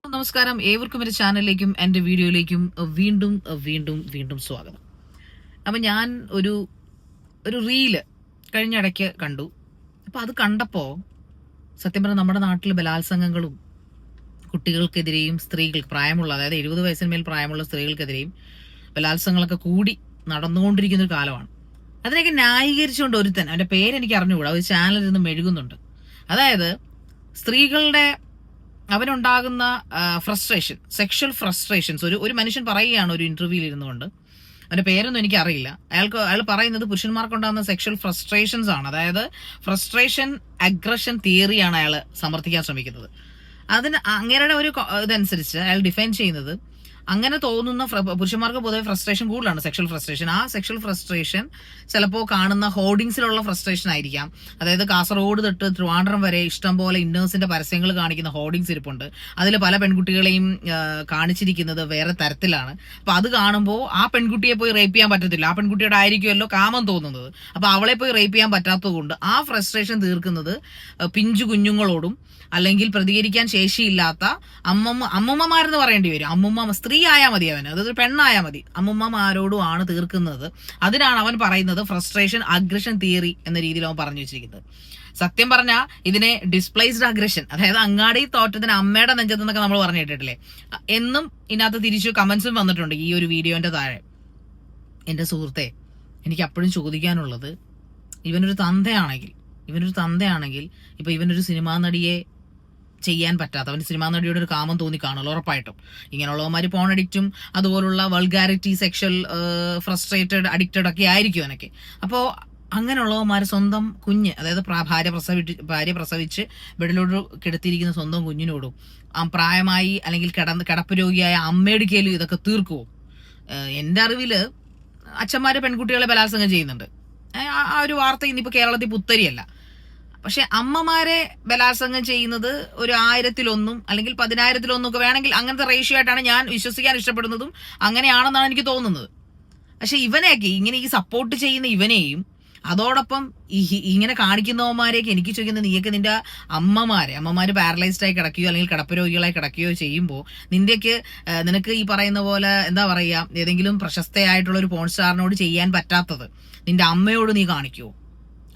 നമസ്കാരം, ഏവർക്കും എൻ്റെ ചാനലിലേക്കും എൻ്റെ വീഡിയോയിലേക്കും വീണ്ടും വീണ്ടും വീണ്ടും സ്വാഗതം. അപ്പം ഞാൻ ഒരു റീല് കഴിഞ്ഞിടയ്ക്ക് കണ്ടു. അപ്പം അത് കണ്ടപ്പോൾ സത്യം പറഞ്ഞാൽ നമ്മുടെ നാട്ടിൽ ബലാത്സംഗങ്ങളും കുട്ടികൾക്കെതിരെയും പ്രായമുള്ള, അതായത് 70 വയസ്സിന് മേൽ പ്രായമുള്ള സ്ത്രീകൾക്കെതിരെയും ബലാത്സംഗങ്ങളൊക്കെ കൂടി നടന്നുകൊണ്ടിരിക്കുന്ന ഒരു കാലമാണ്. അതിനെയൊക്കെ ന്യായീകരിച്ചുകൊണ്ട് ഒരുത്തൻ, അവൻ്റെ പേരെനിക്ക് അറിഞ്ഞുകൂടാ, ഒരു ചാനലിൽ നിന്ന് മെഴുകുന്നുണ്ട്. അതായത് സ്ത്രീകളുടെ അവനുണ്ടാകുന്ന ഫ്രസ്ട്രേഷൻ, സെക്ഷൽ ഫ്രസ്ട്രേഷൻസ് ഒരു മനുഷ്യൻ പറയുകയാണ് ഒരു ഇന്റർവ്യൂവിൽ ഇരുന്നുകൊണ്ട്. അവന്റെ പേരൊന്നും എനിക്ക് അറിയില്ല. അയാൾ പറയുന്നത് പുരുഷന്മാർക്കുണ്ടാകുന്ന സെക്ഷൽ ഫ്രസ്ട്രേഷൻസ് ആണ്. അതായത് ഫ്രസ്ട്രേഷൻ അഗ്രഷൻ തിയറിയാണ് അയാൾ സമർത്ഥിക്കാൻ ശ്രമിക്കുന്നത്. അതിന് അങ്ങേരുടെ ഒരു ഇതനുസരിച്ച് അയാൾ ഡിഫൈൻ ചെയ്യുന്നത്, അങ്ങനെ തോന്നുന്ന പുരുഷന്മാർക്ക് പൊതുവെ ഫ്രസ്ട്രേഷൻ കൂടുതലാണ്, സെക്ഷൽ ഫ്രസ്ട്രേഷൻ. ആ സെക്ഷൽ ഫ്രസ്ട്രേഷൻ ചിലപ്പോൾ കാണുന്ന ഹോർഡിങ്സിലുള്ള ഫ്രസ്ട്രേഷൻ ആയിരിക്കാം. അതായത് കാസർഗോഡ് തൊട്ട് ട്രിവാൻഡ്രം വരെ ഇഷ്ടം പോലെ ഇന്നേഴ്സിന്റെ പരസ്യങ്ങൾ കാണിക്കുന്ന ഹോർഡിങ്സ് ഇരിപ്പുണ്ട്. അതിൽ പല പെൺകുട്ടികളെയും കാണിച്ചിരിക്കുന്നത് വേറെ തരത്തിലാണ്. അപ്പൊ അത് കാണുമ്പോൾ ആ പെൺകുട്ടിയെ പോയി റേപ്പ് ചെയ്യാൻ പറ്റത്തില്ല, ആ പെൺകുട്ടിയുടെ ആയിരിക്കുമല്ലോ കാമം തോന്നുന്നത്. അപ്പൊ അവളെ പോയി റേപ്പ് ചെയ്യാൻ പറ്റാത്തത് കൊണ്ട് ആ ഫ്രസ്ട്രേഷൻ തീർക്കുന്നത് പിഞ്ചു കുഞ്ഞുങ്ങളോടും അല്ലെങ്കിൽ പ്രതികരിക്കാൻ ശേഷിയില്ലാത്ത അമ്മുമ്മമാരെന്ന് പറയേണ്ടി വരും. സ്ത്രീ ആയാൽ മതി, അവന് അതൊരു പെണ്ണായാൽ മതി, അമ്മുമ്മമാരോടും ആണ് തീർക്കുന്നത്. അതിനാണ് അവൻ പറയുന്നത് ഫ്രസ്ട്രേഷൻ അഗ്രഷൻ തിയറി എന്ന രീതിയിൽ അവൻ പറഞ്ഞു വെച്ചിരിക്കുന്നത്. സത്യം പറഞ്ഞാൽ ഇതിനെ ഡിസ്പ്ലേസ്ഡ് അഗ്രഷൻ, അതായത് അങ്ങാടി തോറ്റത്തിന് അമ്മയുടെ നെഞ്ചത്തെന്നൊക്കെ നമ്മൾ പറഞ്ഞു കേട്ടിട്ടില്ലേ എന്നും ഇതിനകത്ത് തിരിച്ചു കമന്റ്സും വന്നിട്ടുണ്ട് ഈ ഒരു വീഡിയോന്റെ താഴെ. എന്റെ സുഹൃത്തെ, എനിക്ക് അപ്പോഴും ചോദിക്കാനുള്ളത്, ഇവനൊരു തന്തയാണെങ്കിൽ ഇപ്പൊ ഇവനൊരു സിനിമാ നടിയെ ചെയ്യാൻ പറ്റാത്ത, അവന് സിനിമാ നടിയുടെ ഒരു കാമം തോന്നി കാണുമല്ലോ ഉറപ്പായിട്ടും. ഇങ്ങനെയുള്ളവന്മാര് പോൺ അഡിക്റ്റും അതുപോലുള്ള വൾഗാരിറ്റി, സെക്ഷൽ ഫ്രസ്ട്രേറ്റഡ്, അഡിക്റ്റഡ് ഒക്കെ ആയിരിക്കും അവനൊക്കെ. അപ്പോൾ അങ്ങനെയുള്ളവന്മാർ സ്വന്തം കുഞ്ഞ്, അതായത് ഭാര്യ പ്രസവിച്ച് ബെഡിലോട്ട് കിടത്തിയിരിക്കുന്ന സ്വന്തം കുഞ്ഞിനോടും പ്രായമായി അല്ലെങ്കിൽ കിടപ്പ് രോഗിയായ അമ്മയെടുക്കലും ഇതൊക്കെ തീർക്കുമോ? എൻ്റെ അറിവില് അച്ഛന്മാര് പെൺകുട്ടികളെ ബലാത്സംഗം ചെയ്യുന്നുണ്ട്. ആ ഒരു വാർത്ത ഇന്നിപ്പോ കേരളത്തിൽ പുത്തരിയല്ല. പക്ഷെ അമ്മമാരെ ബലാത്സംഗം ചെയ്യുന്നത് ഒരു 1000-1 അല്ലെങ്കിൽ 10,000-1 ഒക്കെ വേണമെങ്കിൽ അങ്ങനത്തെ റേഷ്യോ ആയിട്ടാണ് ഞാൻ വിശ്വസിക്കാൻ ഇഷ്ടപ്പെടുന്നതും അങ്ങനെയാണെന്നാണ് എനിക്ക് തോന്നുന്നത്. പക്ഷെ ഇവനെയൊക്കെ ഇങ്ങനെ ഈ സപ്പോർട്ട് ചെയ്യുന്ന ഇവനെയും അതോടൊപ്പം ഇങ്ങനെ കാണിക്കുന്നവന്മാരെയൊക്കെ എനിക്ക് ചോദിക്കുന്നത്, നീയൊക്കെ നിന്റെ അമ്മമാര് പാരലൈസ്ഡ് ആയി കിടക്കുകയോ അല്ലെങ്കിൽ കിടപ്പ് രോഗികളായി കിടക്കുകയോ ചെയ്യുമ്പോൾ നിനക്ക് ഈ പറയുന്ന പോലെ എന്താ പറയാ, ഏതെങ്കിലും പ്രശസ്തയായിട്ടുള്ള ഒരു പോൺ സ്റ്റാറിനോട് ചെയ്യാൻ പറ്റാത്തത് നിന്റെ അമ്മയോട് നീ കാണിക്കുമോ?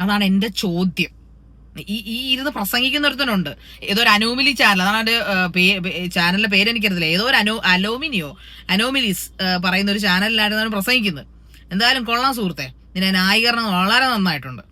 അതാണ് എന്റെ ചോദ്യം. ഈ ഇരുന്ന് പ്രസംഗിക്കുന്ന ഒരുത്തനുണ്ട്, ഏതോ ഒരു അനോമിലി ചാനൽ, അതാണ് അവന്റെ ചാനലിന്റെ പേര് എനിക്കറിയത്തില്ല, ഏതോ ഒരു അനോമിലീസ് പറയുന്ന ഒരു ചാനലിലായിരുന്നു പ്രസംഗിക്കുന്നത്. എന്തായാലും കൊള്ളാം സുഹൃത്തെ, നിന്നെ ന്യായീകരണം വളരെ നന്നായിട്ടുണ്ട്.